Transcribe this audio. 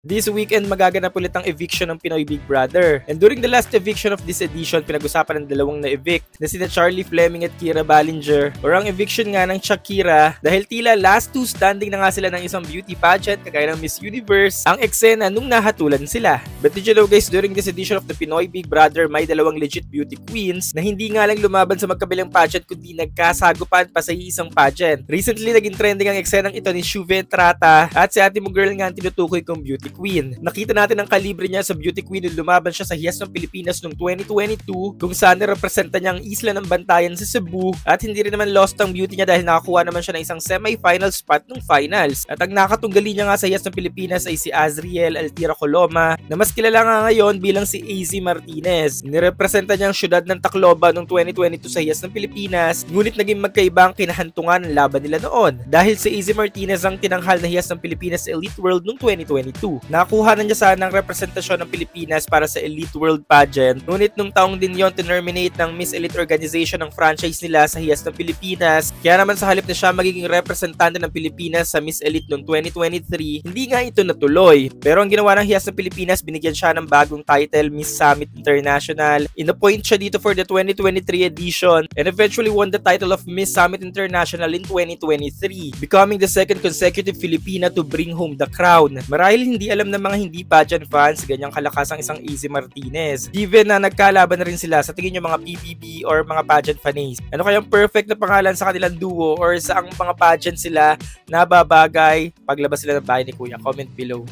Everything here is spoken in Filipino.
This weekend magaganap ulit ang eviction ng Pinoy Big Brother. And during the last eviction of this edition, pinag-usapan ng dalawang na-evict na sina Charlie Fleming at Kira Ballinger. Or ang eviction nga ng Shakira dahil tila last two standing na nga sila ng isang beauty pageant kagaya ng Miss Universe ang eksena nung nahatulan sila. But did you know guys, during this edition of the Pinoy Big Brother, may dalawang legit beauty queens na hindi nga lang lumaban sa magkabilang pageant kundi nagkasagupan pa sa isang pageant. Recently, naging trending ang eksenang ito ni Shuven Trata at si ate mo girl nga ang tinutukoy kong beauty queen. Nakita natin ang kalibre niya sa beauty queen nung lumaban siya sa Hiyas ng Pilipinas noong 2022 kung saan representa niya ang Isla ng Bantayan sa Cebu at hindi rin naman lost ang beauty niya dahil nakakuha naman siya ng isang semi-final spot nung finals. At ang nakatunggali niya nga sa Hiyas ng Pilipinas ay si Azriel Altira Coloma na mas kilala nga ngayon bilang si AZ Martinez. Nirepresenta niya ang syudad ng Tacloban noong 2022 sa Hiyas ng Pilipinas, ngunit naging magkaiba ang kinahantungan ng laban nila noon dahil si AZ Martinez ang tinanghal na Hiyas ng Pilipinas Elite World noong 2022. Nakuha na niya sana ang representasyon ng Pilipinas para sa Elite World Pageant. Ngunit nung taong din yon, tinerminate ng Miss Elite Organization ng franchise nila sa Hiyas ng Pilipinas. Kaya naman sa halip na siya magiging representante ng Pilipinas sa Miss Elite noong 2023, hindi nga ito natuloy. Pero ang ginawa ng Hiyas ng Pilipinas, binigyan siya ng bagong title, Miss Summit International. Inappoint siya dito for the 2023 edition and eventually won the title of Miss Summit International in 2023, becoming the second consecutive Filipina to bring home the crown. Marahil hindi alam ng mga hindi pageant fans ganyang kalakas ang isang AZ Martinez. Given na nagkalaban na rin sila, sa tingin nyo mga PBB or mga pageant fans, ano kayang perfect na pangalan sa kanilang duo or sa ang mga pageant sila na babagay paglabas sila ng bahay ni Kuya? Comment below.